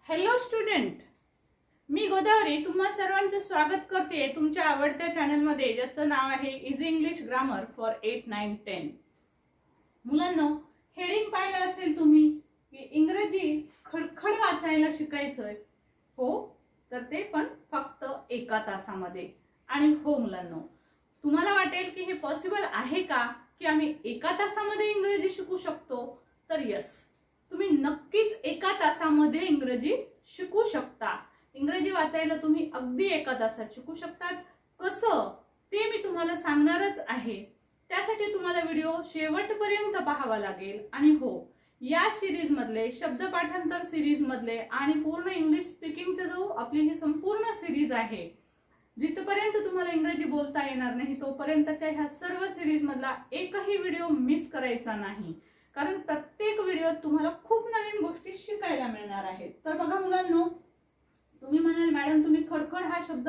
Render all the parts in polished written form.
Hello student, मी गोदावरी तुम्हा सर्वांचं स्वागत करते तुमच्या आवडत्या चॅनल मध्ये, ज्याचं नाव आहे इझी इंग्लिश ग्रामर फॉर 8, 9, 10. मुलांनो, हेडिंग पाहिलं असेल तुम्ही की इंग्रजी खडखड वाचायला शिकायचंय. हो, तर ते पण फक्त एका तासामध्ये. आणि हो मुलांनो, तुम्हाला वाटेल की हे पॉसिबल आहे का की आम्ही एका तासामध्ये इंग्रजी शिकू शकतो? तर यस, तुम्ही नक्कीच एका तासामध्ये इंग्रजी शिकू शकता. इंग्रजी वाचायला तुम्ही अगदी एका तासात शिकू शकता. कसं ते मी तुम्हाला सांगणारच आहे. त्यासाठी तुम्हाला व्हिडिओ शेवटपर्यंत पाहावा लागेल. आणि हो, या सिरीज मधले शब्द पाठांतर सिरीज मधले आणि पूर्ण इंग्लिश स्पीकिंगचा जो आपली ही संपूर्ण सिरीज आहे, जिथपर्यंत तुम्हाला इंग्रजी बोलता येणार नाही तोपर्यंतच्या ह्या सर्व सिरीज मधला एकही व्हिडिओ मिस करायचा नाही. कारण प्रत्येक व्हिडिओत तुम्हाला खूप नवीन गोष्टी शिकायला मिळणार आहेत. तर बघा मुलांनो, तुम्ही म्हणाल मॅडम तुम्ही खडखड हा शब्द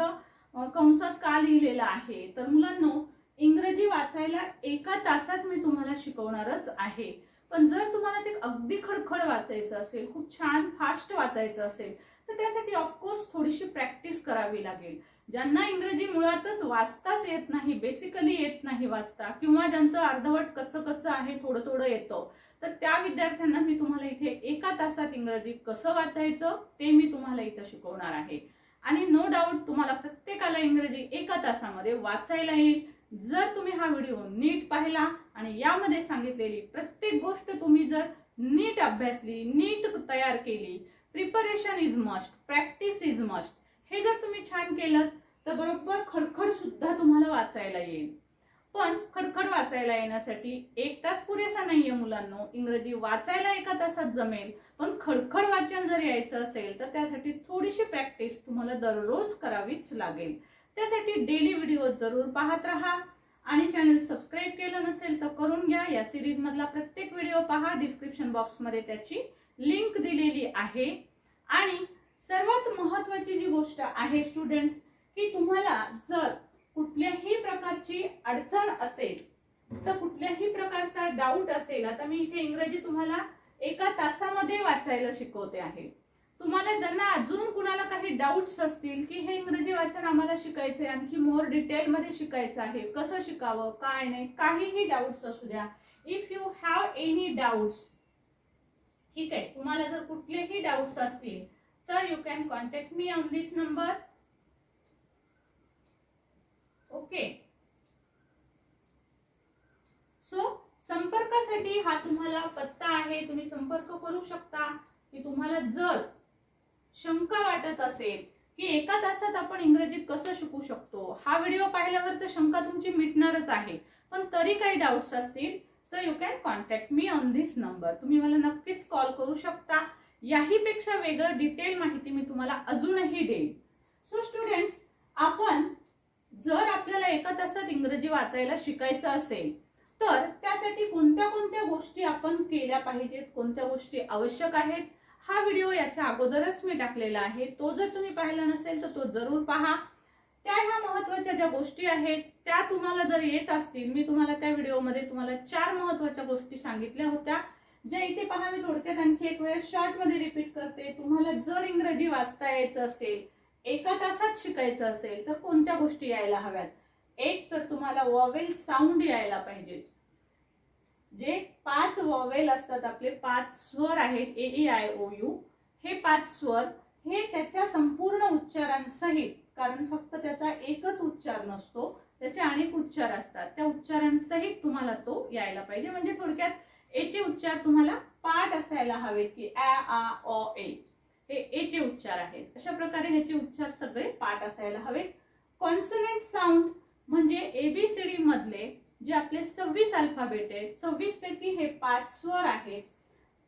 कंसात का लिहिलेला आहे? तर मुलांनो, इंग्रजी वाचायला एका तासात मी तुम्हाला शिकवणारच आहे. पण जर तुम्हाला ते अगदी खडखड वाचायचं असेल, खूप छान फास्ट वाचायचं असेल, तर त्यासाठी ऑफकोर्स थोडीशी प्रॅक्टिस करावी लागेल. ज्यांना इंग्रजी मुळातच वाचताच येत नाही, बेसिकली येत नाही वाचता, किंवा ज्यांचं अर्धवट कच्चं आहे, थोडं थोडं येतं, तर त्या विद्यार्थ्यांना मी तुम्हाला इथे एका तासात इंग्रजी कसं वाचायचं ते मी तुम्हाला इथं शिकवणार आहे. आणि नो डाऊट तुम्हाला प्रत्येकाला इंग्रजी एका तासामध्ये वाचायला येईल, जर तुम्ही हा व्हिडिओ नीट पाहिला आणि यामध्ये सांगितलेली प्रत्येक गोष्ट तुम्ही जर नीट अभ्यासली, नीट तयार केली. Preparation is must, practice is must. हे जर तुम्ही छान केलं तर बरोबर खडखड सुद्धा तुम्हाला वाचायला येईल. पण खडखड वाचायला येण्यासाठी एक तास पुरेसा नाहीये मुलांनो. इंग्रजी वाचायला एका तासात जमेल, पण खडखड वाचन जर यायचं असेल तर त्यासाठी थोडीशी प्रॅक्टिस तुम्हाला दररोज करावीच लागेल. त्यासाठी डेली व्हिडिओ जरूर पाहत राहा. आणि चॅनल सबस्क्राईब केलं नसेल तर करून घ्या. या सिरीज मधला प्रत्येक व्हिडिओ पहा, डिस्क्रिप्शन बॉक्स मध्ये त्याची लिंक दिलेली आहे. आणि सर्वात महत्त्वाची जी गोष्ट आहे स्टुडंट्स, की तुम्हाला जर कुठल्याही प्रकारची अडचण असेल, तर कुठल्याही प्रकारचा डाऊट असेल, आता मी इथे इंग्रजी तुम्हाला एका तासामध्ये वाचायला शिकवते आहे. तुम्हाला ज्यांना अजून कुणाला काही डाऊट्स असतील की हे इंग्रजी वाचन आम्हाला शिकायचंय, आणखी मोर डिटेल मध्ये शिकायचं आहे, कसं शिकावं काय नाही, काहीही डाऊट्स असू द्या, if you have any doubts, ठीक आहे, तुम्हाला जर कुठलेही डाऊट्स असतील तर you can contact me on this number. Okay, so संपर्कासाठी हा तुम्हाला पत्ता आहे, तुम्ही संपर्क करू शकता. की तुम्हाला जर शंका वाटत असेल की एका तासात आपण इंग्रजी कसं शिकू शकतो, हा व्हिडिओ पाहिल्यावर तर शंका तुमची मिटणारच आहे, पण तरी काही डाऊट्स असतील तर you can contact me on this number. तुम्ही मला नक्कीच कॉल करू शकता. याही पेक्षा वेगळं डिटेल माहिती मी तुम्हाला अजूनही देईन. सो स्टुडंट्स, आपण जर आपल्याला एका तासात इंग्रजी वाचायला शिकायचं असेल तर त्यासाठी कोणत्या कोणत्या गोष्टी आपण केल्या पाहिजेत, कोणत्या गोष्टी आवश्यक आहेत, हा व्हिडिओ याच्या अगोदरच मी टाकलेला आहे. तो जर तुम्ही पाहिला नसेल तर तो जरूर पहा. त्या ह्या महत्त्वाच्या ज्या गोष्टी आहेत त्या तुम्हाला जर येत असतील, मी तुम्हाला त्या व्हिडिओमध्ये तुम्हाला 4 महत्त्वाच्या गोष्टी सांगितल्या होत्या, ज्या इथे पहा मी थोडक्यात आणखी एक वेळेस शॉर्ट मध्ये रिपीट करते. तुम्हाला जर इंग्रजी वाचता यायचं असेल, एका तासात शिकायचं असेल, तर कोणत्या गोष्टी यायला हव्यात? एक तर तुम्हाला वॉवेल साऊंड यायला पाहिजेत. जे 5 वॉवेल असतात, आपले 5 स्वर आहेत, ए ई आय ओ यू, हे 5 स्वर हे त्याच्या संपूर्ण उच्चारांसहित, कारण फक्त त्याचा एकच उच्चार नसतो, त्याचे अनेक उच्चार असतात, त्या उच्चारांसहित तुम्हाला तो यायला पाहिजे. म्हणजे थोडक्यात ए चे उच्चार तुम्हाला पाठ असायला हवेत, की आ आ ओ ए, हे ए चे उच्चार आहेत. अशा प्रकारे ह्याचे उच्चार सगळे पाठ असायला हवेत. कॉन्सोनंट साऊंड म्हणजे एबीसीडी मधले जे आपले 26 अल्फाबेट आहेत, 26 पैकी हे 5 स्वर आहेत.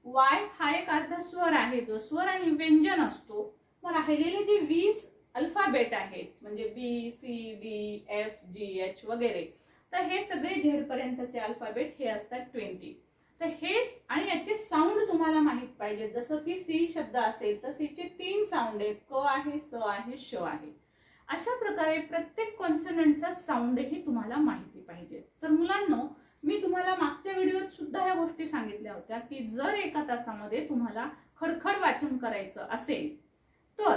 वाय हा एक अर्धा स्वर आहे, जो स्वर आणि व्यंजन असतो. मग राहिलेले जे 20 अल्फाबेट आहेत, म्हणजे b c d f g h वगैरे, तर हे सगळे झेड पर्यंतचे अल्फाबेट हे असतात 20. तर हे आणि याचे साऊंड तुम्हाला माहित पाहिजे. जसं की सी शब्द असेल तर सी चे 3 साऊंड आहेत, क आहे, स आहे, श आहे. अशा प्रकारे प्रत्येक कॉन्सोनंटचा साऊंडही तुम्हाला माहिती पाहिजे. तर मुलांनो, मी तुम्हाला मागच्या व्हिडिओत सुद्धा ह्या गोष्टी सांगितल्या होत्या की जर एका तासामध्ये तुम्हाला खडखड वाचन करायचं असेल तर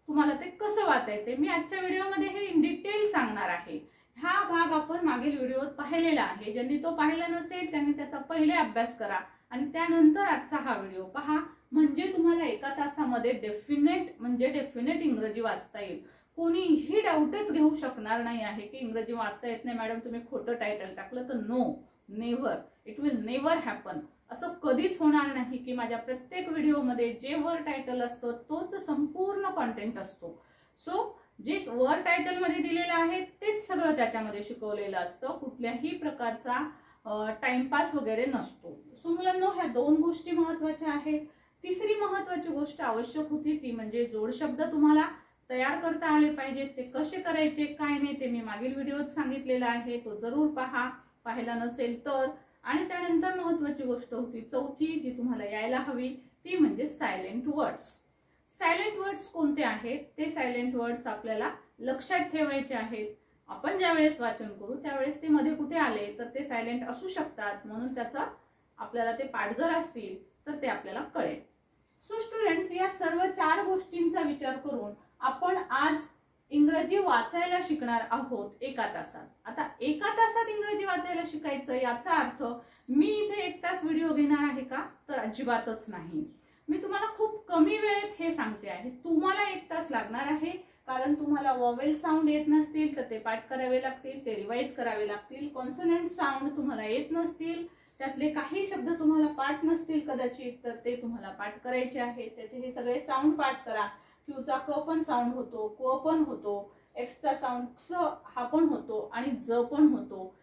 तुम्हाला ते कसं वाचायचंय मी आजच्या व्हिडिओमध्ये हे इन डिटेल सांगणार आहे। हा भाग आपण मागील व्हिडिओत पाहिलेला आहे, ज्यांनी तो पाहिला नसेल त्यांनी त्याचा पहिले अभ्यास करा आणि त्यानंतर आजचा हा व्हिडिओ पहा, म्हणजे तुम्हाला एका तासामध्ये डेफिनेट इंग्रजी वाचता येईल। कोणीही डाऊटच घेऊ शकणार नाही आहे की इंग्रजी वाचता येत नाही मॅडम तुम्ही खोटं टायटल टाकलं, तर no, never, it will never happen. असं कधीच होणार नाही की माझ्या प्रत्येक व्हिडिओमध्ये जे वर टायटल असतं तोच संपूर्ण कंटेंट असतो। सो जे वर टायटल मध्ये दिलेलं आहे तेच सगळं त्याच्यामध्ये शिकवलेलं असतं, कुठल्याही प्रकारचा टाइमपास वगैरे नसतो। सो मुलांनो ह्या दोन गोष्टी महत्त्वाच्या आहेत। तिसरी महत्त्वाची गोष्ट आवश्यक होती ती म्हणजे जोड शब्द तुम्हाला तयार करता आले पाहिजेत। ते कसे करायचे काय नाही ते मी मागील व्हिडिओत सांगितलेलं आहे, तो जरूर पहा पाहिला नसेल तर। आणि त्यानंतर महत्त्वाची गोष्ट होती चौथी जी तुम्हाला यायला हवी ती म्हणजे सायलेंट वर्ड्स। सायलेंट वर्ड्स कोणते आहेत ते सायलेंट वर्ड्स आपल्याला लक्षात ठेवायचे आहेत। आपण ज्यावेळेस वाचन करू त्यावेळेस ते मध्ये कुठे आले तर ते सायलेंट असू शकतात, म्हणून त्याचा आपल्याला ते पाठ जर असतील तर ते आपल्याला कळेल। सो स्टुडंट्स या सर्व 4 गोष्टींचा विचार करून आपण आज इंग्रजी वाचायला शिकणार आहोत एका तासात। आता एका तासात इंग्रजी वाचायला शिकायचं याचा अर्थ मी इथे 1 तास व्हिडिओ घेणार आहे का, तर अजिबातच नाही। मी तुम्हाला खूप कमी वेळेत हे सांगते आहे, तुम्हाला 1 तास लागणार आहे, कारण तुम्हाला वॉवेल साऊंड येत नसतील तर ते पाठ करावे लागतील, ते रिवाइज करावे लागतील। कॉन्सोनंट साऊंड तुम्हाला येत नसतील, त्यातले काही शब्द तुम्हाला पाठ नसतील कदाचित, तर ते तुम्हाला पाठ करायचे आहेत। त्याचे हे सगळे साऊंड पाठ करा। क्यूचा क पण साऊंड होतो, क पण होतो, एक्सचा साऊंड क्स हा पण होतो आणि ज पण होतो।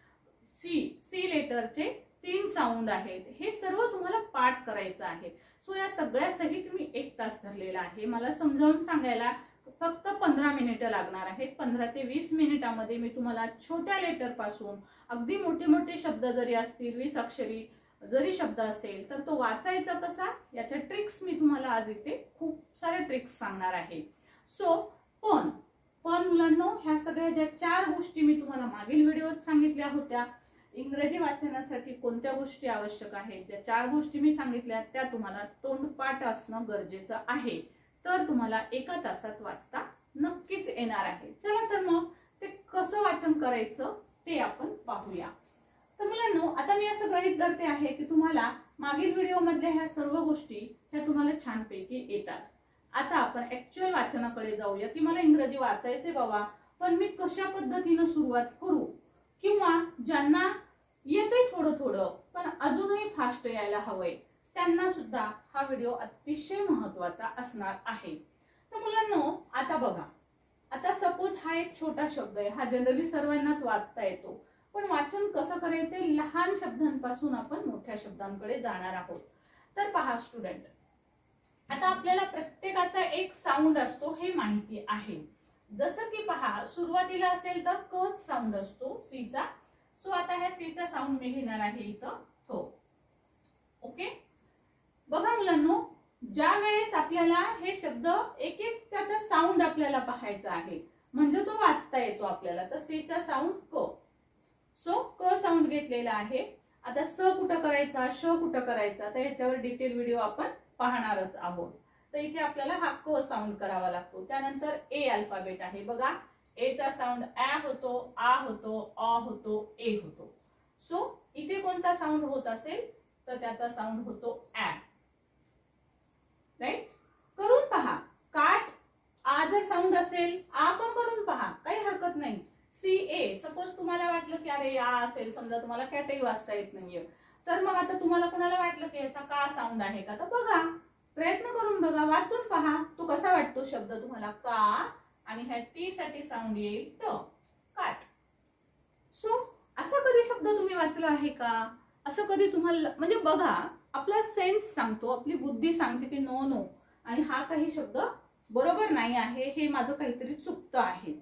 सी लेटरचे 3 साऊंड आहेत, हे सर्व तुम्हाला पाठ करायचं आहे। सो या सगळ्या सहित मी 1 तास धरलेला आहे। मला समजावून सांगायला फक्त 15 मिनिटं लागणार आहेत। 15 ते 20 मिनिटांमध्ये मी तुम्हाला छोट्या लेटर पासून अगदी मोठे मोठे शब्द जरी असतील 20 अक्षरी जरी शब्द असेल तर तो वाचायचा कसा याच्या ट्रिक्स मी तुम्हाला आज इथे खूप सारे ट्रिक्स सांगणार आहे। सो पण मुलांनो ह्या सगळ्या ज्या 4 गोष्टी मी तुम्हाला मागील व्हिडिओत सांगितल्या होत्या इंग्रजी वाचनासाठी कोणत्या गोष्टी आवश्यक आहेत, ज्या 4 गोष्टी मी सांगितल्या त्या तुम्हाला तोंडपाठ असणं गरजेचं आहे, तर तुम्हाला एका तासात वाचता नक्कीच येणार आहे। चला तर मग ते कसं वाचन करायचं ते आपण पाहूया। तर मुलांनो आता मी असं गृहीत धरते आहे की तुम्हाला मागील व्हिडिओ मधल्या ह्या सर्व गोष्टी ह्या तुम्हाला छानपैकी येतात। आता आपण ऍक्च्युअल वाचनाकडे जाऊया की मला इंग्रजी वाचायचे बाबा, पण मी कशा पद्धतीने सुरुवात करू, किंवा ज्यांना येतंय थोडं पण अजूनही फास्ट यायला हवंय त्यांना सुद्धा हा व्हिडिओ अतिशय महत्त्वाचा असणार आहे। तर मुलांनो आता बघा, आता सपोज हा एक छोटा शब्द आहे, हा जनरली सर्वांनाच वाचता येतो, पण वाचन कसं करायचंय लहान शब्दांपासून आपण मोठ्या शब्दांकडे जाणार आहोत। तर पहा स्टुडंट, आता आपल्याला प्रत्येकाचा एक साऊंड असतो हे माहिती आहे। जसं की पहा सुरुवातीला असेल तर क साऊंड असतो सीचा। सो आता ह्या सीचा साऊंड मी घेणार आहे इथं तो। ओके बघा मुलांनो, ज्या वेळेस आपल्याला हे शब्द एक एक त्याचा साऊंड आपल्याला पाहायचा आहे म्हणजे तो वाचता येतो आपल्याला, तर सीचा साऊंड क। सो क साऊंड घेतलेला आहे। आता स कुठं करायचा, श कुठं करायचा, तर ह्याच्यावर डिटेल व्हिडिओ आपण पाहणारच आहोत। तर इथे आपल्याला हा क साऊंड करावा लागतो। त्यानंतर ए अल्फाबेट आहे बघा, ए चा साऊंड ॲ होतो, आ होतो, अ होतो, ए होतो। सो इथे कोणता साऊंड होत असेल तर त्याचा साऊंड होतो ॲ, राईट। करून पहा, काट आ जर साऊंड असेल आ पण करून पहा, काही हरकत नाही। सी ए सपोज तुम्हाला वाटलं की अरे आ असेल, समजा तुम्हाला कॅटही वाचता येत नाहीये, तर मग आता तुम्हाला कोणाला वाटलं की याचा का साऊंड आहे का, तर बघा प्रयत्न करून बघा, वाचून पहा तो कसा वाटतो शब्द तुम्हाला का, आणि ह्या टी साठी साऊंड येईल त, काट। सो असा कधी शब्द तुम्ही वाचला आहे का, असं कधी तुम्हाला म्हणजे बघा आपला सेन्स सांगतो, आपली बुद्धी सांगते की नो आणि हा काही शब्द बरोबर नाही आहे, हे माझं काहीतरी चुकतं आहे।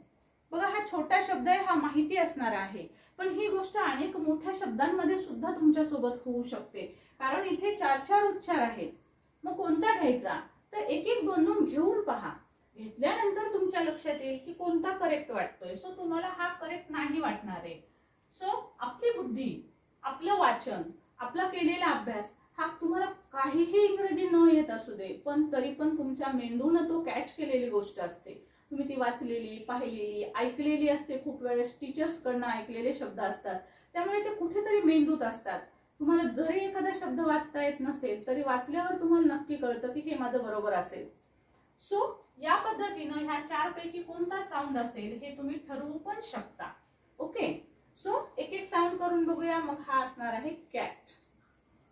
बघा हा छोटा शब्द आहे, हा माहिती असणार आहे, पण ही गोष्ट अनेक मोठ्या शब्दांमध्ये सुद्धा तुमच्या सोबत होऊ शकते, कारण इथे 4 उच्चार आहेत। मग कोणता घ्यायचा, तर एक एक दोन घेऊन पहा, घेतल्यानंतर तुमच्या लक्षात येईल की कोणता करेक्ट वाटतोय। सो तुम्हाला हा करेक्ट नाही वाटणार आहे। सो आपली बुद्धी केलेला अभ्यास हा तुम्हाला काहीही इंग्रजी न येत असू दे, पण तरी पण तुमच्या मेंदून तो कॅच केलेली गोष्ट असते. तुम्ही ती वाचलेली, पाहिलेली, ऐकलेली असते. खूप वेळेस टीचर्सकडनं ऐकलेले शब्द असतात, त्यामुळे ते कुठेतरी मेंदूत असतात. तुम्हाला जरी एखादा शब्द वाचता येत नसेल तरी वाचल्यावर तुम्हाला नक्की कळतं की हे माझं बरोबर असेल. सो या पद्धतीनं ह्या 4 पैकी कोणता साऊंड असेल हे तुम्ही ठरवू पण शकता. ओके, सो एक एक साऊंड करून बघूया. मग हा असणार आहे कॅट,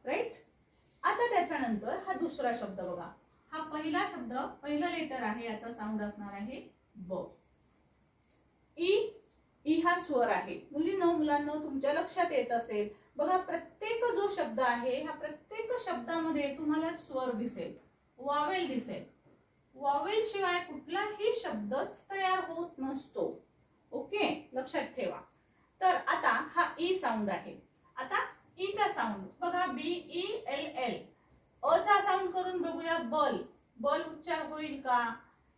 राईट. आता त्याच्यानंतर हा दुसरा शब्द बघा. हा पहिला शब्द, पहिला लेटर आहे, याचा साऊंड असणार आहे ब. ई हा स्वर आहे. मुलांनो तुमच्या लक्षात येत असेल बघा, प्रत्येक जो शब्द आहे ह्या प्रत्येक शब्दामध्ये तुम्हाला स्वर दिसेल, वावेल दिसेल. वावेल शिवाय कुठलाही शब्दच तयार होत नसतो. ओके, लक्षात ठेवा. तर आता हा ई साऊंड आहे. आता ई चा साऊंड बघा, BELL. अ चा साऊंड करून बघूया, बल. बल उच्चार होईल का?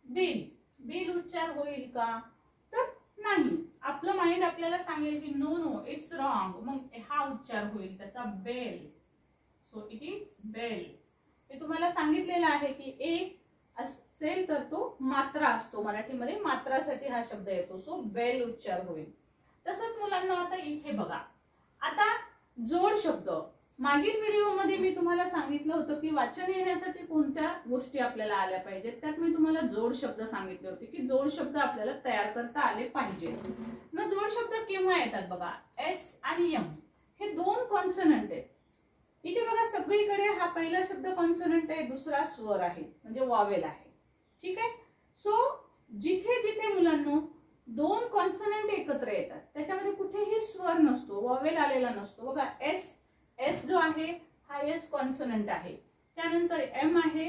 बिल उच्चार होईल का? तर नाही. आपलं माइंड आपल्याला सांगेल की नो इट्स रॉंग. मग हा उच्चार होईल त्याचा, bell. So it is bell. मी तुम्हाला सांगितलेलं आहे की ए असेल तर तो मात्रा असतो, मराठीमध्ये मात्रासाठी हा शब्द येतो. सो बेल उच्चार होईल. तसंच मुलांना आता इथे बघा, आता जोड शब्द. मागील व्हिडिओमध्ये मी तुम्हाला सांगितलं होतं की वाचन येण्यासाठी कोणत्या गोष्टी आपल्याला आल्या पाहिजेत. त्यात मी तुम्हाला जोड शब्द सांगितले होते की जोड शब्द आपल्याला तयार करता आले पाहिजे. मग जोड शब्द केव्हा येतात बघा, एस आणि एम हे 2 कॉन्सोनंट आहेत. इथे बघा सगळीकडे हा पहिला शब्द कॉन्सोनंट आहे, दुसरा स्वर आहे म्हणजे वावेल आहे. ठीक आहे. सो जिथे जिथे मुलांनो 2 कॉन्सोनंट एकत्र येतात त्याच्यामध्ये कुठेही स्वर नसतो, वावेल आलेला नसतो. बघा एस जो आहे हा एस कॉन्सोनंट आहे. त्यानंतर एम आहे,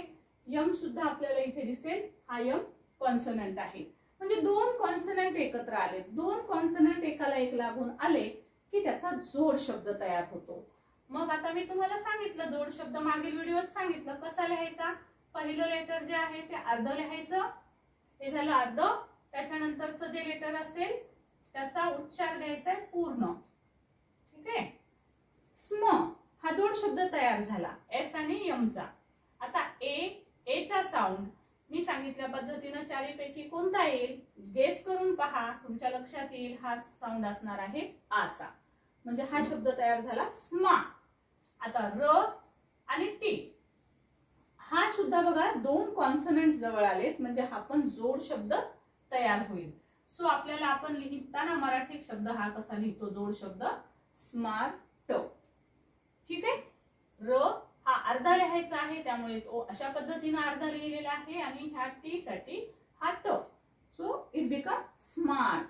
एम सुद्धा आपल्याला इथे दिसेल, हा एम कॉन्सोनंट आहे. म्हणजे 2 कॉन्सोनंट एकत्र आले, 2 कॉन्सोनंट एकाला एक लागून आले की त्याचा जोड शब्द तयार होतो. मग आता मी तुम्हाला सांगितलं जोड शब्द मागील व्हिडिओत सांगितलं कसा लिहायचा. पहिलं लेटर जे आहे ते अर्ध लिहायचं, ते झालं अर्ध. त्याच्यानंतरचं जे लेटर असेल त्याचा उच्चार द्यायचा आहे पूर्ण. ठीक आहे. स्म हा जोड शब्द तयार झाला एस आणि एम चा. आता ए चा साऊंड मी सांगितल्या पद्धतीनं 4 पैकी कोणता येईल गेस करून पहा, तुमच्या लक्षात येईल. हा साऊंड असणार आहे आ चा, म्हणजे हा शब्द तयार झाला स्मा. आता र आणि टी हा सुद्धा बघा 2 कॉन्सोनंट जवळ आलेत, म्हणजे हा पण जोड शब्द तयार होईल. सो आपल्याला आपण लिहिताना मराठी शब्द हा कसा लिहितो जोड शब्द, स्मार्ट. ठीक आहे. र हा अर्धा लिहायचा आहे त्यामुळे तो अशा पद्धतीने अर्धा लिहिलेला आहे आणि ह्या टी साठी हा ट. So it become smart.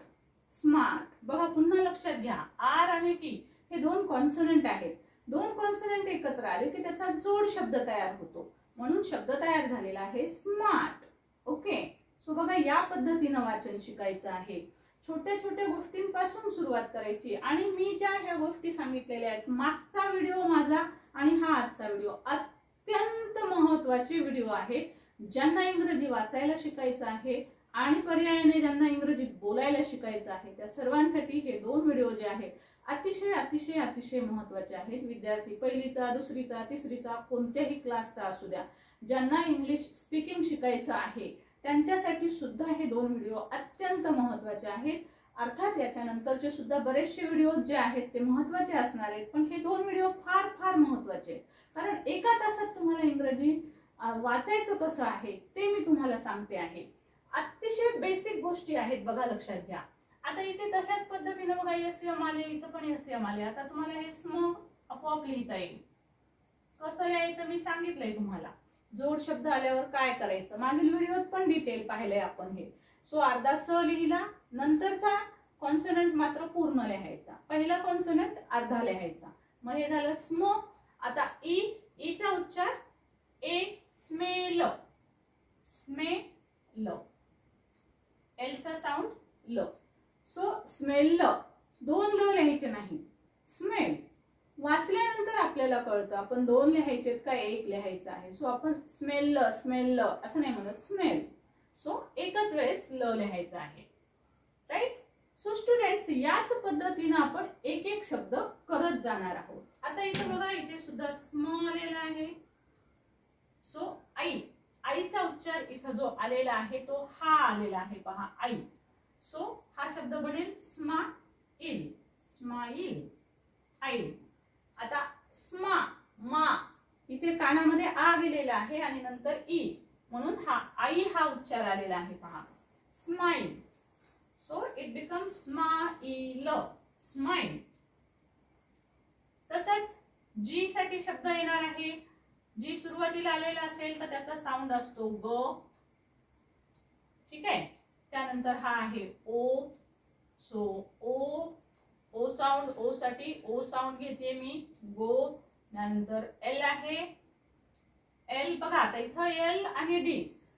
Smart बघा पुन्हा लक्षात घ्या, आर आणि टी हे 2 कॉन्सोनंट आहेत. 2 कॉन्सोनंट एकत्र आले की त्याचा जोड शब्द तयार होतो, म्हणून शब्द तयार झालेला आहे स्मार्ट. ओके. सो बघा या पद्धतीनं वाचन शिकायचं आहे. छोट्या छोट्या गोष्टींपासून सुरुवात करायची. आणि मी ज्या ह्या गोष्टी सांगितलेल्या आहेत, मागचा व्हिडिओ माझा आणि हा आजचा व्हिडिओ अत्यंत महत्त्वाचे व्हिडिओ आहेत. ज्यांना इंग्रजी वाचायला शिकायचं आहे आणि पर्यायाने ज्यांना इंग्रजीत बोलायला शिकायचं आहे त्या सर्वांसाठी हे 2 व्हिडिओ जे आहेत अतिशय अतिशय अतिशय महत्त्वाचे आहेत. विद्यार्थी पहिलीचा, दुसरीचा, तिसरीचा कोणत्याही क्लासचा असू द्या, ज्यांना इंग्लिश स्पीकिंग शिकायचं आहे त्यांच्यासाठी सुद्धा हे 2 व्हिडिओ अत्यंत महत्त्वाचे आहेत. अर्थात याच्यानंतरचे सुद्धा बरेचसे व्हिडिओ जे आहेत ते महत्त्वाचे असणार आहेत, पण हे 2 व्हिडिओ फार फार महत्त्वाचे आहेत. कारण एका तासात तुम्हाला इंग्रजी वाचायचं कसं आहे ते मी तुम्हाला सांगते आहे. अतिशय बेसिक गोष्टी आहेत बघा, लक्षात घ्या. आता इथे तशाच पद्धतीने बघा एसएम आले, इथं पण एसएम आले. आता तुम्हाला हे स्म आपोआप लिहिता येईल. कसं लिहायचं मी सांगितलंय तुम्हाला. जोड शब्द आल्यावर काय करायचं मागील व्हिडिओत पण डिटेल पाहिलंय आपण हे. सो अर्धा स लिहिला, नंतरचा कॉन्सोनंट मात्र पूर्ण लिहायचा, पहिला कॉन्सोनंट अर्धा लिहायचा. मग हे झालं स्म. आता ई चा उच्चार ए, स्मेल. स्मेल. एल चा साऊंड ल. So smell. 2 ल लिहायचे नाही, स्मेल. वाचल्यानंतर आपल्याला कळतं आपण 2 लिहायचे का 1 लिहायचं आहे. सो आपण स्मेल स्मेल असं नाही म्हणत, स्मेल. सो एकच वेळेस ल लिहायचं आहे, राईट. सो स्टुडंट्स याच पद्धतीने आपण एक एक शब्द करत जाणार आहोत. आता इथे बघा, इथे सुद्धा स्म आलेला आहे. सो आई, आईचा उच्चार इथं जो आलेला आहे तो हा आलेला आहे पहा, आई. सो हा शब्द बनेल स्माईल, स्माईल, आई. आता स्मा, मा, इथे कानामध्ये आ गेलेला आहे आणि नंतर ई, म्हणून हा आई हा उच्चार आलेला आहे पहा, smile. So it becomes smile, smile. तसंच जी साठी शब्द येणार आहे. जी सुरुवातीला आलेला असेल तर त्याचा साऊंड असतो ग. ठीक आहे. त्यानंतर हा आहे ओ. सो ओ, ओ साऊंड, ओ साठी ओ साऊंड घेते मी, गो. त्यानंतर एल आहे, एल. बघा आता इथं एल आणि डी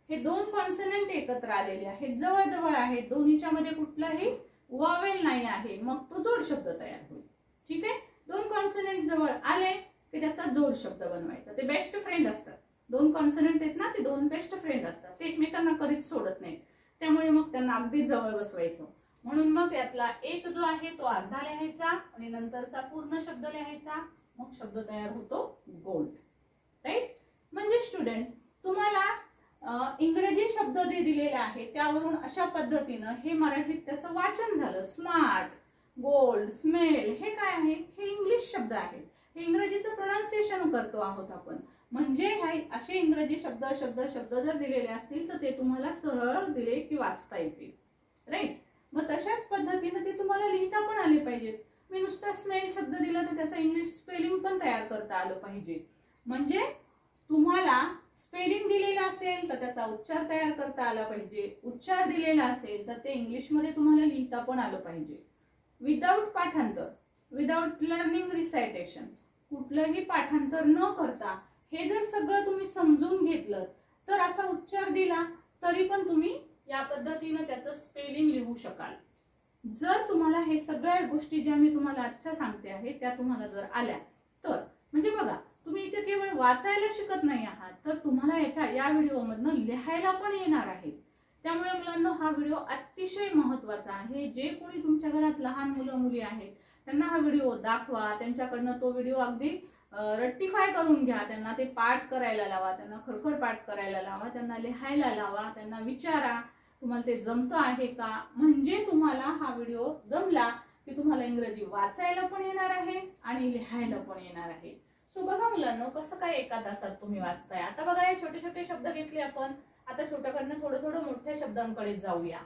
हे दोन कॉन्सोनंट एकत्र आलेले आहेत, जवळ जवळ आहेत, दोन्हीच्या मध्ये कुठलाही वॉवेल नाही आहे, मग तो जोड शब्द तयार होईल. ठीक आहे. दोन कॉन्सोनंट जवळ आले की त्याचा जोड शब्द बनवायचा. ते बेस्ट फ्रेंड असतात. दोन कॉन्सोनंट आहेत ना, ते दोन बेस्ट फ्रेंड असतात, ते एकमेकांना कधीच सोडत नाहीत. त्यामुळे मग त्यांना अगदी जवळ बसवायचं. म्हणून मग यातला एक जो आहे तो अर्धा लिहायचा आणि नंतरचा पूर्ण शब्द लिहायचा, मग शब्द तयार होतो गोल्ड. राईट. म्हणजे स्टुडंट, तुम्हाला इंग्रजी शब्द जे दिलेले आहे त्यावरून अशा पद्धतीनं हे मराठीत त्याचं वाचन झालं. स्मार्ट, गोल्ड, स्मेल हे काय आहे? हे इंग्लिश शब्द आहेत. हे इंग्रजीचं प्रोनाउन्सिएशन करतो आहोत आपण. म्हणजे असे इंग्रजी शब्द शब्द शब्द जर दिलेले असतील तर ते तुम्हाला सरळ दिले की वाचता येतील. राईट. मग तशाच पद्धतीने ते तुम्हाला लिहिता पण आले पाहिजेत. मी नुसता स्मेल शब्द दिला तर त्याचं इंग्लिश स्पेलिंग पण तयार करता आलं पाहिजे. म्हणजे तुम्हाला स्पेलिंग दिलेला असेल तर त्याचा उच्चार तयार करता आला पाहिजे. उच्चार दिलेला असेल तर ते इंग्लिशमध्ये तुम्हाला लिहिता पण आलं पाहिजे. विदाउट पाठांतर, विदाउट लर्निंग रिसायटेशन, कुठलंही पाठांतर न करता हे जर सगळं तुम्ही समजून घेतलं तर असा उच्चार दिला तरी पण तुम्ही या पद्धतीने त्याचं स्पेलिंग लिहू शकाल. जर तुम्हाला हे सगळ्या गोष्टी ज्या मी तुम्हाला आजच्या सांगते आहे त्या तुम्हाला जर आल्या तर, म्हणजे बघा तुम्ही इथे केवळ वाचायला शिकत नाही आहात तर तुम्हाला या व्हिडिओमधनं लिहायला पण येणार आहे. त्यामुळे मुलांना हा व्हिडिओ अतिशय महत्त्वाचा आहे. जे कोणी तुमच्या घरात लहान मुलं मुली आहेत त्यांना हा व्हिडिओ दाखवा. त्यांच्याकडनं तो व्हिडिओ अगदी रेक्टिफाय करून घ्या. त्यांना ते पाठ करायला लावा, त्यांना खडखड पाठ करायला लावा, त्यांना लिहायला लावा, त्यांना विचारा तुम्हाला ते जमतं आहे का. म्हणजे तुम्हाला हा व्हिडिओ जमला की तुम्हाला इंग्रजी वाचायला पण येणार आहे आणि लिहायला पण येणार आहे. सो बघा मुलांनो, कसं काय एका तासात तुम्ही वाचताय. आता बघा हे छोटे छोटे शब्द घेतले आपण. आता छोट्याकडनं थोडं थोडं मोठ्या शब्दांकडे जाऊया.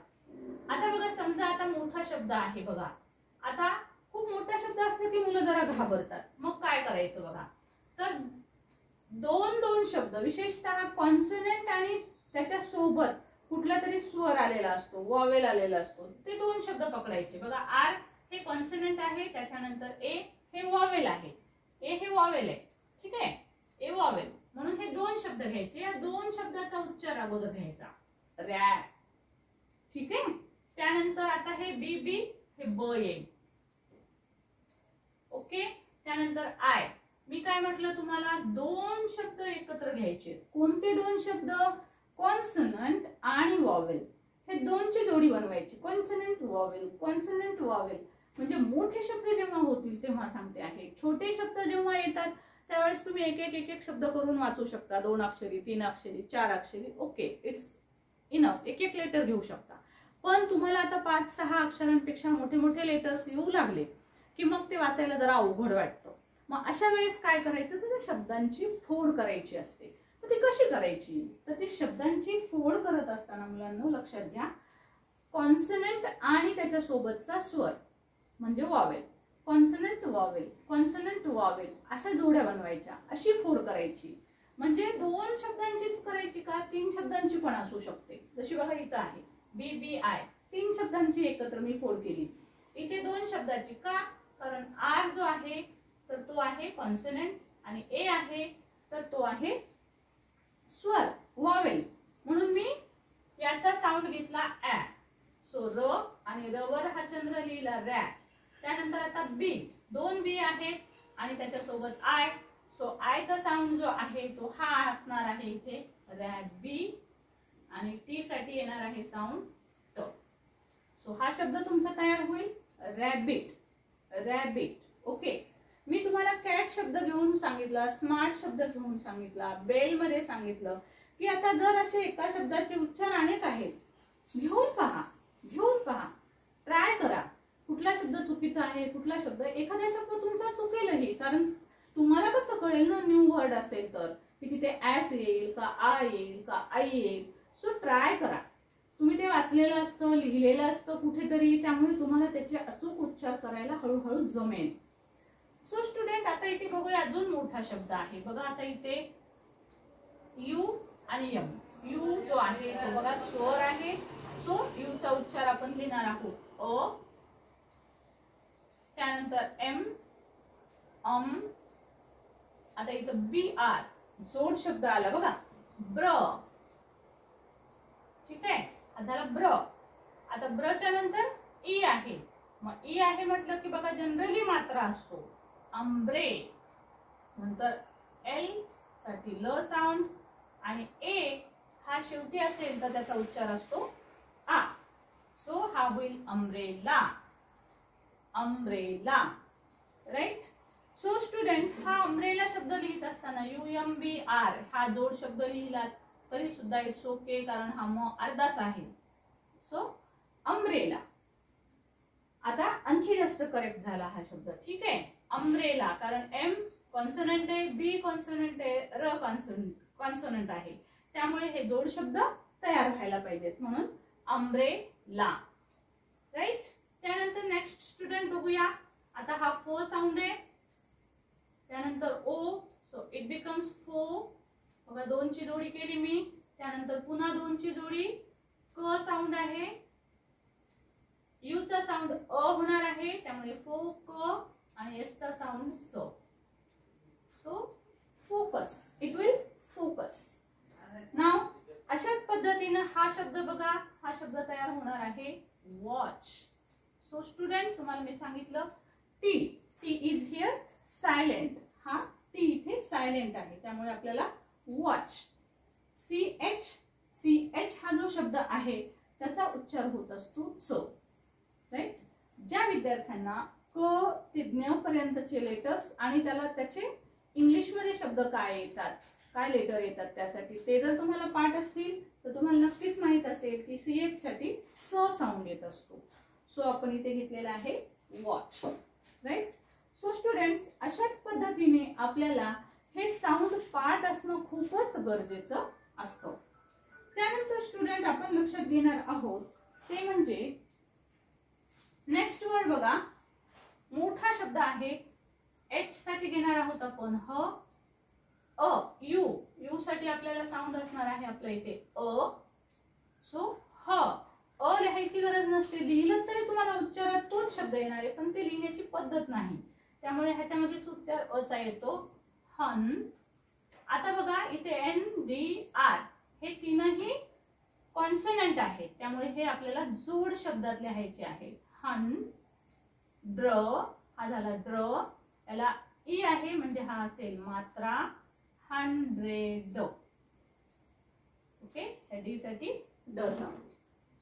आता बघा, समजा आता मोठा शब्द आहे बघा. आता खूप मोठा शब्द असले की मुलं जरा घाबरतात. मग काय करायचं बघा. तर दोन दोन शब्द, विशेषतः कॉन्सोनंट आणि त्याच्या सोबत कुठला तरी स्वर आलेला असतो, वॉवेल आलेला असतो, ते दोन शब्द पकडायचे बघा. आर हे कॉन्सोनंट आहे, त्याच्यानंतर ए हे वॉवेल आहे. ए हे वॉवेल आहे. ठीक आहे. ए वॉवेल, म्हणून हे दोन शब्द घ्यायचे. या दोन शब्दाचा उच्चार अगोदर घ्यायचा, रॅ. ठीक आहे. त्यानंतर आता हे बी बी हे ब येईल. ओके. त्यानंतर आय. मी काय म्हटलं तुम्हाला, दोन शब्द एकत्र घ्यायचे. कोणते दोन शब्द? कॉन्सोनंट आणि वॉवेल. हे दोनची जोडी बनवायची. Consonant vowel, consonant vowel. म्हणजे मोठे शब्द जेव्हा होतील तेव्हा सांगते आहे. छोटे शब्द जेव्हा येतात त्यावेळेस तुम्ही एक एक एक एक शब्द करून वाचू शकता. 2 अक्षरी, 3 अक्षरी, 4 अक्षरी. Okay, it's enough. एक एक लेटर घेऊ शकता. पण तुम्हाला आता 5-6 अक्षरांपेक्षा मोठे मोठे लेटर्स येऊ लागले की मग ते वाचायला जरा अवघड वाटतं. मग अशा वेळेस काय करायचं, तर त्या शब्दांची फोड करायची असते. तर ती कशी करायची? तर ती शब्दांची फोड करत असताना मुलांनो लक्षात घ्या, कॉन्सोनंट आणि त्याच्या सोबतचा स्वर म्हणजे vowel, consonant vowel, consonant vowel अशा जोड्या बनवायच्या. अशी फोड करायची. म्हणजे 2 शब्दांचीच करायची का 3 शब्दांची पण असू शकते. जशी बघा इथं आहे बी बी आय, 3 शब्दांची एकत्र मी फोड केली. इथे 2 शब्दाची का? कारण आर जो आहे तर तो आहे कॉन्सोनंट आणि ए आहे तर तो आहे स्वर, वॉवेल. म्हणून मी याचा साऊंड घेतला ऍ. सो र आणि र वर हा चंद्र लिहिला रॅ. त्यानंतर आता बी, 2 बी आहेत आणि त्याच्यासोबत आय. सो आयचा साऊंड जो आहे तो हा असणार आहे इथे रॅ बी आणि टी साठी येणार आहे साऊंड ट. सो हा शब्द तुमचा तयार होईल रॅबिट, रॅबिट. ओके. मी तुम्हाला कॅट शब्द घेऊन सांगितला, स्मार्ट शब्द घेऊन सांगितला, बेल मध्ये सांगितलं की आता जर असे एका शब्दाचे उच्चार अनेक आहेत, घेऊन पहा, ट्राय करा कुठला शब्द चुकीचा आहे, कुठला शब्द, एखादा शब्द तुमचा चुकेलही, कारण तुम्हाला कसं कळेल ना न्यू वर्ड असेल तर की तिथे ॲच येईल का, आ येईल का, आई येईल. सो ट्राय करा. तुम्ही ते वाचलेलं असतं, लिहिलेलं असतं कुठेतरी, त्यामुळे तुम्हाला त्याचे अचूक उच्चार करायला हळूहळू जमेल. सो स्टुडंट, आता इथे बघूया अजून मोठा शब्द आहे. बघा आता इथे यू आणि यम. यू जो आहे तो बघा स्वर आहे. सो यू चा उच्चार आपण घेणार आहोत अ, त्यानंतर एम, आता इथं बी आर जोड शब्द आला बघा, ब्र. ठीक आहे, हा झाला ब्र. आता ब्रच्या नंतर ई आहे. मग ई आहे म्हटलं की बघा जनरली मात्रा असतो अंब्रे. नंतर एल साठी ल साऊंड आणि ए हा शेवटी असेल तर त्याचा उच्चार असतो आ. सो हा होईल umbrella, umbrella. Right. So student, हा अम्ब्रेला शब्द लिहित असताना UMBR हा जोड शब्द लिहिला तरी सुद्धा इट्स ओके, कारण हा म अर्धाच आहे. So umbrella. आता आणखी जास्त करेक्ट झाला हा शब्द. ठीक आहे, अम्ब्रेला, कारण एम कॉन्सोनंट आहे, बी कॉन्सोनंट आहे, र कॉन्सोनंट आहे, त्यामुळे हे जोड शब्द तयार व्हायला पाहिजेत, म्हणून अम्ब्रेला. राईट. त्यानंतर नेक्स्ट स्टुडंट बघूया. आता हा फो साऊंड आहे, त्यानंतर ओ. सो इट बिकम्स फो. बघा दोनची जोडी केली मी, त्यानंतर पुन्हा दोनची जोडी, क साऊंड आहे, यू चा साऊंड अ होणार आहे, त्यामुळे फो क, आणि एस चा साऊंड स. So focus, it will focus. नाव अशाच पद्धतीने हा शब्द बघा, हा शब्द तयार होणार आहे वॉच. सो स्टुडंट, तुम्हाला मी सांगितलं T, T is here silent. हा टी इथे सायलेंट आहे, त्यामुळे आपल्याला वॉच. CH, CH हा जो शब्द आहे त्याचा उच्चार होत असतो च. राईट. ज्या विद्यार्थ्यांना क ते ज्ञ पर्यंतचे लेटर्स आणि त्याला त्याचे इंग्लिशमध्ये शब्द काय येतात, काय लेटर येतात, त्यासाठी ते जर तुम्हाला पाठ असतील तर तुम्हाला नक्कीच माहित असेल की CH साठी स साऊंड येत असतो. सो आपण इथे घेतलेला आहे वॉच. राईट. सो स्टुडंट्स, अशाच पद्धतीने आपल्याला हे साऊंड पाठ असणं खूपच गरजेचं असतं. त्यानंतर स्टुडंट आपण लक्षात घेणार आहोत ते म्हणजे नेक्स्ट वर्ड बघा, मोठा शब्द आहे. एच साठी घेणार आहोत आपण ह, अ. यू, यू साठी आपल्याला साऊंड असणार आहे आपल्या इथे अ. सो ह, अ लिहायची गरज नसते, लिहिलं तरी तुम्हाला उच्चारात तोच शब्द येणार आहे, पण ते लिहिण्याची पद्धत नाही, त्यामुळे ह्याच्यामध्येच उच्चार अचा येतो, हन. आता बघा इथे NDR हे तीनही कॉन्सोनंट आहेत, त्यामुळे हे आपल्याला जोड शब्दात लिहायचे आहे. हन, ड्र, हा झाला ड्र, याला ई आहे म्हणजे हा असेल मात्रा, 100. ओके, डी साठी ड sound.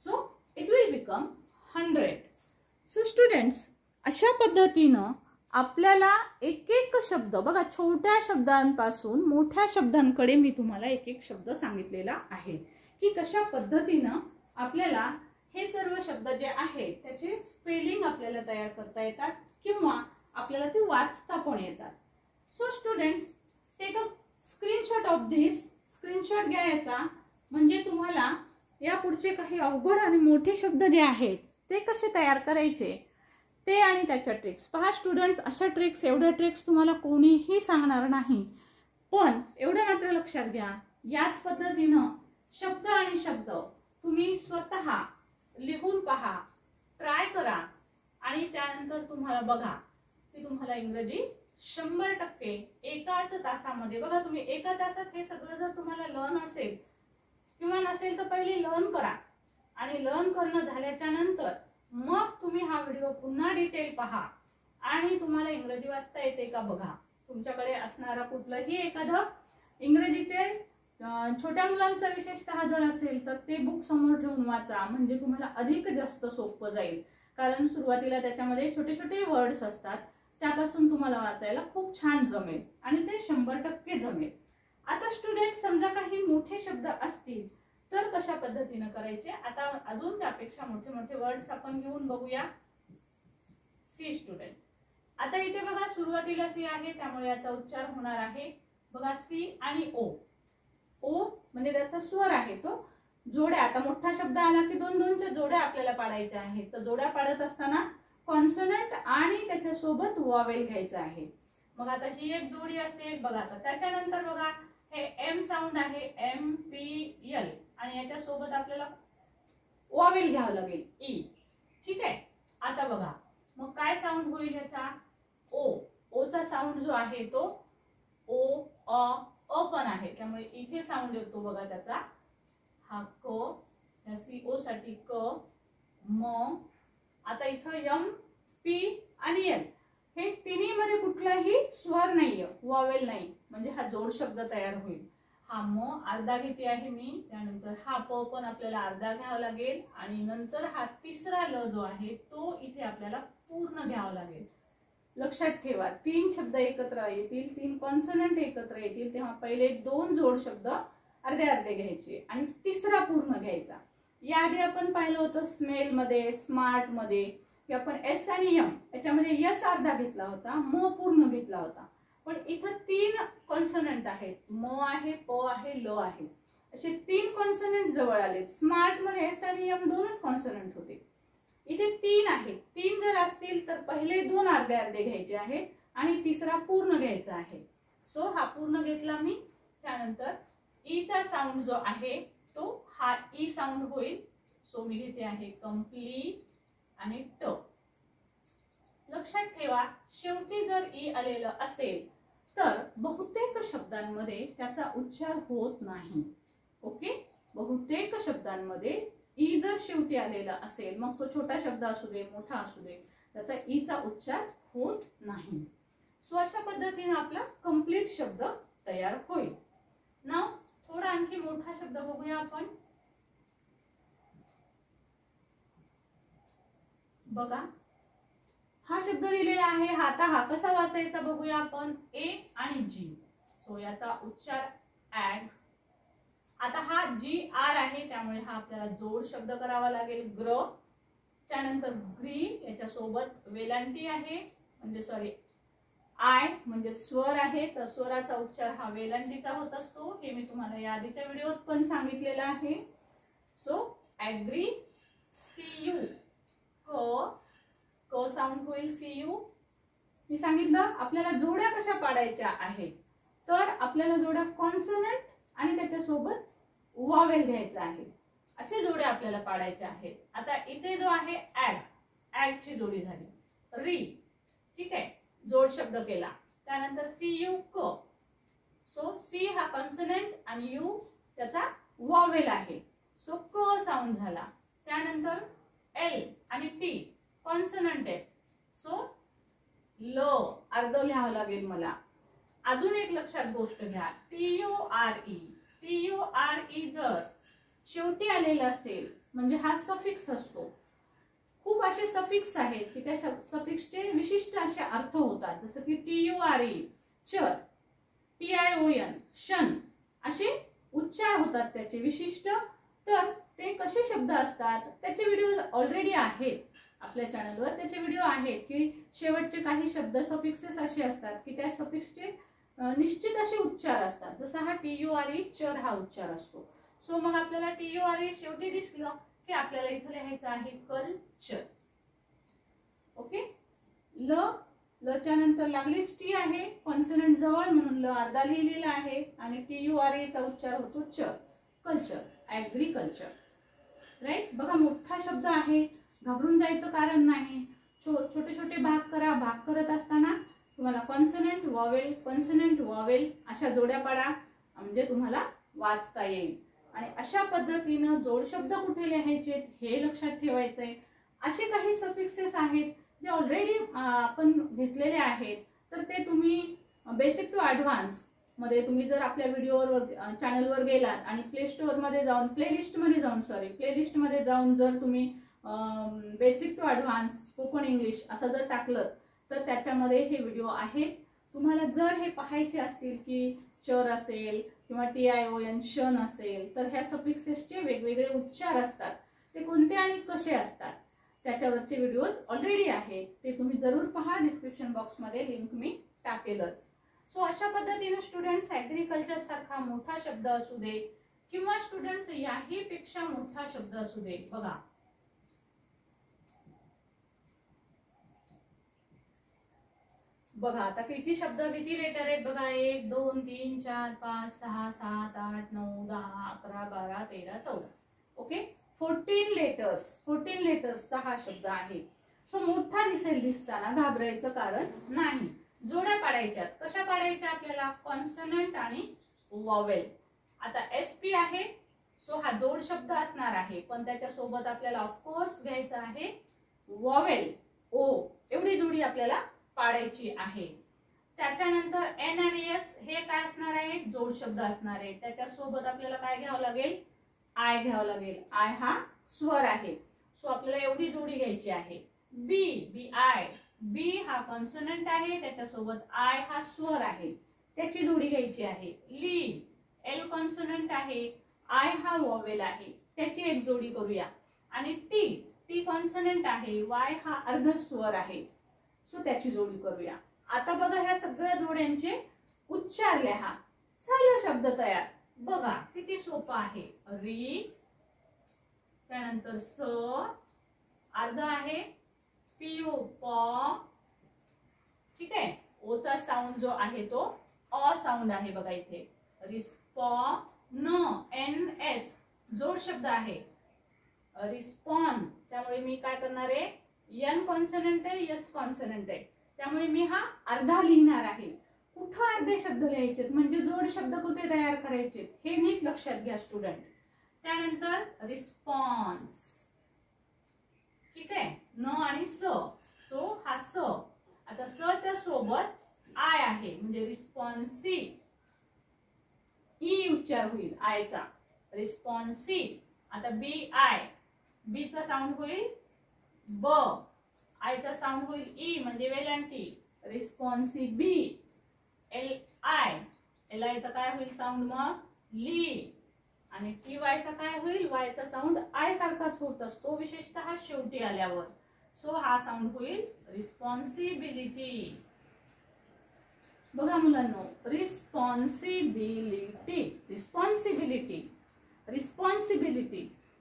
So it will become 100. So students, अशा पद्धतीनं आपल्याला एक एक शब्द बघा, छोट्या शब्दांपासून मोठ्या शब्दांकडे मी तुम्हाला एक एक शब्द सांगितलेला आहे की कशा पद्धतीनं आपल्याला हे सर्व शब्द जे आहेत त्याचे स्पेलिंग आपल्याला तयार करता येतात किंवा आपल्याला ते वाचता पण येतात. So students, take a screenshot of this. Screenshot घ्यायचा म्हणजे तुम्हाला या पुढचे काही अवघड आणि मोठे शब्द जे आहेत ते कसे तयार करायचे ते आणि त्याच्या ट्रिक्स पहा. स्टुडंट्स, अशा ट्रिक्स, एवढ्या ट्रिक्स तुम्हाला कोणीही सांगणार नाही, पण एवढं मात्र लक्षात घ्या, याच पद्धतीनं शब्द आणि शब्द तुम्ही स्वतः लिहून पहा, ट्राय करा आणि त्यानंतर तुम्हाला बघा की तुम्हाला इंग्रजी 100% एकाच तासामध्ये, बघा तुम्ही एका तासात हे सगळं जर तुम्हाला लर्न असेल किंवा नसेल तर पहिले लर्न करा आणि लर्न करणं झाल्याच्या नंतर मग तुम्ही हा व्हिडिओ पुन्हा डिटेल पहा आणि तुम्हाला इंग्रजी वाचता येते का बघा. तुमच्याकडे असणारा कुठलंही एखादं इंग्रजीचे छोट्या मुलांचा विशेषतः जर असेल तर ते बुक समोर ठेवून वाचा, म्हणजे तुम्हाला अधिक जास्त सोपं जाईल, कारण सुरुवातीला त्याच्यामध्ये छोटे छोटे वर्ड्स असतात, त्यापासून तुम्हाला वाचायला खूप छान जमेल आणि ते 100% जमेल. आता स्टुडंट समजा काही मोठे शब्द असतील तर कशा पद्धतीने करायचे, आता अजून त्यापेक्षा मोठे मोठे वर्ड्स आपण घेऊन बघूया. सी स्टुडंट, आता इथे बघा सुरुवातीला सी आहे त्यामुळे याचा उच्चार होणार आहे बघा सी आणि ओ. ओ म्हणजे त्याचा स्वर आहे तो. जोड्या, आता मोठा शब्द आला की दोन दोनच्या जोड्या आपल्याला पाडायच्या आहेत. तर जोड्या पाडत असताना कॉन्सोनंट आणि त्याच्या सोबत वॉवेल घ्यायचं आहे. मग आता ही एक जोडी असेल बघा. आता त्याच्यानंतर बघा हे एम साऊंड आहे, एम पी एल, आणि याच्या सोबत आपल्याला वॉवेल घ्यावं लागेल ई. ठीक आहे. आता बघा मग काय साऊंड होईल याचा, ओ. ओचा साऊंड जो आहे तो ओ अ पण आहे, त्यामुळे इथे साऊंड येतो बघा त्याचा हा क, या सी ओ साठी क म. आता इथं एम पी आणि एल हे तिन्ही मध्ये कुठलाही स्वर नाहीये, वॉवेल नाही, म्हणजे हा जोड शब्द तयार होईल. हा म अर्धा घेते आहे मी, त्यानंतर हा प पण आपल्याला अर्धा घ्यावा लागेल आणि नंतर हा तिसरा ल जो आहे तो इथे आपल्याला पूर्ण घ्यावा लागेल. लक्षात ठेवा 3 शब्द एकत्र येतील, 3 कॉन्सोनंट एकत्र येतील तेव्हा पहिले 2 जोड शब्द अर्धे अर्धे घ्यायचे आणि तिसरा पूर्ण घ्यायचा. याआधी आपण पाहिलं होतं स्मेल मध्ये, स्मार्ट मध्ये की आपण एस आणि एम याच्यामध्ये यस अर्धा घेतला होता, म पूर्ण घेतला होता. पण इथं 3 कॉन्सोनंट आहेत, म आहे, प आहे, ल आहे, असे 3 कॉन्सोनंट जवळ आले. स्मार्ट मध्ये एस आणि एम 2च कॉन्सोनंट होते, इथे 3 आहेत. 3 जर असतील तर पहिले 2 अर्धे अर्धे घ्यायचे आहेत आणि तिसरा पूर्ण घ्यायचा आहे. सो हा पूर्ण घेतला मी. त्यानंतर ई चा साऊंड जो आहे तो हा ई साऊंड होईल. सो मी घेते आहे कंप्लीट आणि ट. लक्षात ठेवा शेवटी जर ई आलेलं असेल तर बहुतेक शब्दांमध्ये त्याचा उच्चार होत नाही. ओके, बहुतेक शब्दांमध्ये ई जर शेवटी आलेला असेल, मग तो छोटा शब्द असू दे मोठा असू दे, त्याचा ई चा उच्चार होत नाही. सो अशा पद्धतीने आपला कंप्लीट शब्द तयार होईल. नाव थोडा आणखी मोठा शब्द बघूया आपण. बघा हा शब्द दिलेला आहे, आता हा कसा वाचायचा बघूया आपण. ए आणि जी. सो याचा उच्चार ऍड. आता हा जी आर आहे त्यामुळे हा आपल्याला जोड शब्द करावा लागेल ग्र. त्यानंतर ग्री, याच्या सोबत वेलांटी आहे, म्हणजे सॉरी आय म्हणजे स्वर आहे, तर स्वराचा उच्चार हा वेलांटीचा होत असतो. हे मी तुम्हाला या आधीच्या व्हिडिओत पण सांगितलेलं आहे. So agree. सी यू, क साऊंड होईल सी यू. मी सांगितलं आपल्याला जोड्या कशा पाडायच्या आहेत, तर आपल्याला जोड्या कॉन्सोनंट आणि त्याच्या सोबत वॉवेल घ्यायचा आहे, असे जोडे आपल्याला पाडायचे आहेत. आता इथे जो आहे ऍड, ऍड ची जोडी झाली. री, ठीक आहे, जोड शब्द केला. त्यानंतर सी यू क. सो सी हा कॉन्सोनंट आणि यू त्याचा वॉवेल आहे, सो क साऊंड झाला. त्यानंतर एल आणि टी कॉन्सोनंट आहे, सो ल अर्ध लिहावं लागेल मला. अजून एक लक्षात गोष्ट घ्या, t u r e. T u r e जर शेवटी आलेला असेल म्हणजे हा सफिक्स असतो. खूप असे सफिक्स आहेत की त्या सफिक्सचे विशिष्ट असे अर्थ होतात, जसं की टी यू आर ई चर, टी आय ओ एन शन, असे उच्चार होतात त्याचे विशिष्ट. तर ते कसे शब्द असतात त्याचे व्हिडिओ ऑलरेडी आहेत आपल्या चॅनलवर, त्याचे व्हिडिओ आहेत की शेवटचे काही शब्द सफिक्सेस असे असतात की त्या सफिक्सचे निश्चित असे उच्चार असतात. जसा हा टी यू आर ई चर हा उच्चार असतो. सो मग आपल्याला टी यू आर ई शेवटी दिसलं की आपल्याला इथे लिहायचं आहे कल्चर. ओके, ल, लच्या नंतर लागलीच टी आहे कॉन्सोनंट जवळ म्हणून ल अर्धा लिहिलेला आहे आणि टी यू आर ई चा उच्चार होतो चर, कल्चर, ऍग्रीकल्चर. राईट. बघा मोठा शब्द आहे, घाबरून जायचं कारण नाही. छोटे छोटे भाग करा. भाग करत असताना तुम्हाला कॉन्सोनंट वॉवेल, कॉन्सोनंट वॉवेल अशा जोड्या पाडा, म्हणजे तुम्हाला वाचता येईल. आणि अशा पद्धतीनं जोड शब्द कुठे लिहायचे हे लक्षात ठेवायचंय. असे काही सफिक्सेस आहेत जे ऑलरेडी आपण घेतलेले आहेत, तर ते तुम्ही बेसिक टू ॲडव्हान्स मध्ये तुम्ही जर आपल्या व्हिडिओवर चॅनलवर गेलात आणि प्ले स्टोअर मध्ये जाऊन प्लेलिस्ट मध्ये जाऊन जर तुम्ही basic to advance spoken English असं जर टाकलं तर त्याच्यामध्ये हे व्हिडिओ आहेत. तुम्हाला जर हे पाहायचे असतील की चर असेल किंवा TION शन असेल तर ह्या सफिक्सेसचे वेगवेगळे उच्चार असतात, ते कोणते आणि कसे असतात त्याच्यावरचे व्हिडिओज ऑलरेडी आहेत, ते तुम्ही जरूर पहा. डिस्क्रिप्शन बॉक्समध्ये लिंक मी टाकेलच. सो अशा पद्धतीने स्टुडंट्स ॲग्रिकल्चर सारखा मोठा शब्द असू दे किंवा स्टुडंट्स याही पेक्षा मोठा शब्द असू दे, बघा आता किती शब्द किती लेटर आहेत बघा. 1 2 3 4 5 6 7 8 9 10 11 12 13 14. ओके, 14 लेटर्सचा हा शब्द आहे. सो मोठा दिसताना घाबरायचं कारण नाही. जोड्या पाडायच्या. कशा पाडायच्या आपल्याला? कॉन्सोनंट आणि वॉवेल. आता SP आहे, सो हा जोड शब्द असणार आहे, पण त्याच्या सोबत आपल्याला ऑफकोर्स घ्यायचं आहे वॉवेल O. एवढी जोडी आपल्याला पाडायची आहे. त्याच्यानंतर N आणि S हे काय असणार आहे? जोड शब्द असणार आहे. त्याच्या सोबत आपल्याला काय घ्यावं लागेल? I घ्यावं लागेल. I हा स्वर आहे, सो आपल्याला एवढी जोडी घ्यायची आहे. B हा कॉन्सोनंट आहे, त्याच्यासोबत I हा स्वर आहे, त्याची जोडी घ्यायची आहे. L कॉन्सोनंट आहे, I हा वॉवेल आहे, त्याची एक जोडी करूया. आणि T कॉन्सोनंट आहे, Y हा अर्ध स्वर आहे, सो त्याची जोडी करूया. आता बघा ह्या सगळ्या जोड्यांचे उच्चार लिहा. झाला शब्द तयार. बघा किती सोपा आहे. री, त्यानंतर स, अर्ध आहे PO प, ठीक आहे. ओचा साऊंड जो आहे तो अ साऊंड आहे बघा इथे. रिस्पॉन, NS जोड शब्द आहे. रिस्पॉन, त्यामुळे मी काय करणार आहे? N कॉन्सोनंट आहे, S कॉन्सोनंट आहे, त्यामुळे मी हा अर्धा लिहिणार आहे. कुठं अर्धे शब्द लिहायचे म्हणजे जोड शब्द कुठे तयार करायचे हे नीट लक्षात घ्या स्टुडंट. त्यानंतर रिस्पॉन्स, ठीक आहे. न आणि स, सो हा स. आता स च्या सोबत आय आहे म्हणजे रिस्पॉन्सी. ई उच्चार होईल आय चा, रिस्पॉन्सी. आता बी चा साऊंड होईल ब, आय चा साऊंड होईल ई म्हणजे वेलांटी, रिस्पॉन्सिबी. एल आय चा काय होईल साऊंड मग? ली. आणि TY चा काय होईल? वाय चा साऊंड आय सारखाच होत असतो, विशेषतः शेवटी आल्यावर, सो हा साऊंड होईल रिस्पॉन्सिबिलिटी. बघा मुलांनो, रिस्पॉन्सिबिलिटी.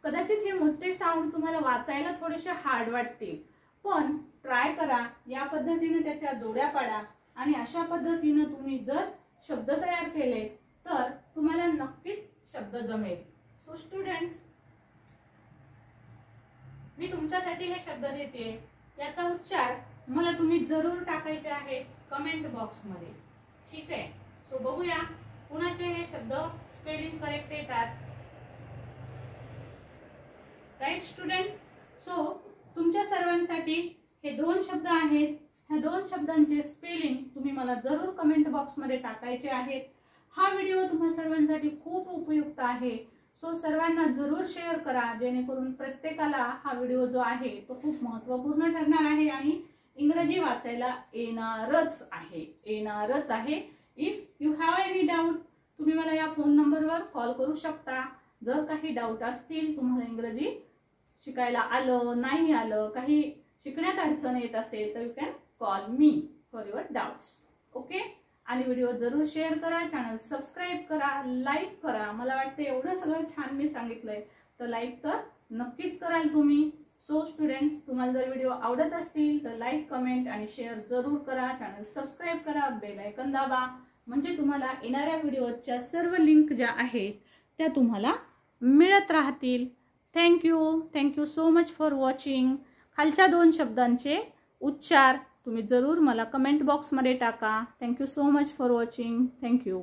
कदाचित हे मोठे साऊंड तुम्हाला वाचायला थोडेसे हार्ड वाटतील, पण ट्राय करा. या पद्धतीने त्याच्या जोड्या पाडा आणि अशा पद्धतीने तुम्ही जर शब्द तयार केले तर तुम्हाला नक्कीच शब्द जमेल. सो स्टुडंट्स, मी तुमच्यासाठी हे शब्द देते, याचा उच्चार मला तुम्ही जरूर टाकायचे आहे कमेंट बॉक्स मध्ये, ठीक आहे. सो बघूया कुणाचे हे शब्द स्पेलिंग करेक्ट येतात. Right student. सो तुमच्या सर्वांसाठी हे 2 शब्द आहेत. ह्या 2 शब्दांचे स्पेलिंग तुम्ही मला जरूर कमेंट बॉक्स मध्ये टाकायचे आहेत. हा व्हिडिओ तुम्हा सर्वांसाठी खूप उपयुक्त आहे, सो सर्वांना जरूर शेअर करा, जेणेकरून प्रत्येकाला हा व्हिडिओ जो आहे तो खूप महत्त्वपूर्ण ठरणार आहे आणि इंग्रजी वाचायला येणारच आहे. If you have any doubt तुम्ही मला या फोन नंबरवर कॉल करू शकता. जर काही डाऊट असतील, तुम्हाला इंग्रजी शिकायला आलं नाही आलं, काही शिकण्यात अडचण येत असेल तर you can call me for your doubts. Okay. आणि व्हिडिओ जरूर शेअर करा, चॅनल सबस्क्राईब करा, लाईक करा. मला वाटतं एवढं सगळं छान मी सांगितलंय तर लाईक तर नक्कीच कराल तुम्ही. सो स्टुडंट्स, तुम्हाला जर व्हिडिओ आवडत असतील तर लाईक, कमेंट आणि शेअर जरूर करा. चॅनल सबस्क्राईब करा, बेल आयकॉन दाबा, म्हणजे तुम्हाला येणाऱ्या व्हिडिओच्या सर्व लिंक ज्या आहेत त्या तुम्हाला मिळत राहतील. Thank you so much for watching. खालच्या 2 शब्दांचे उच्चार तुम्ही जरूर मला कमेंट बॉक्समध्ये टाका. Thank you so much for watching. Thank you.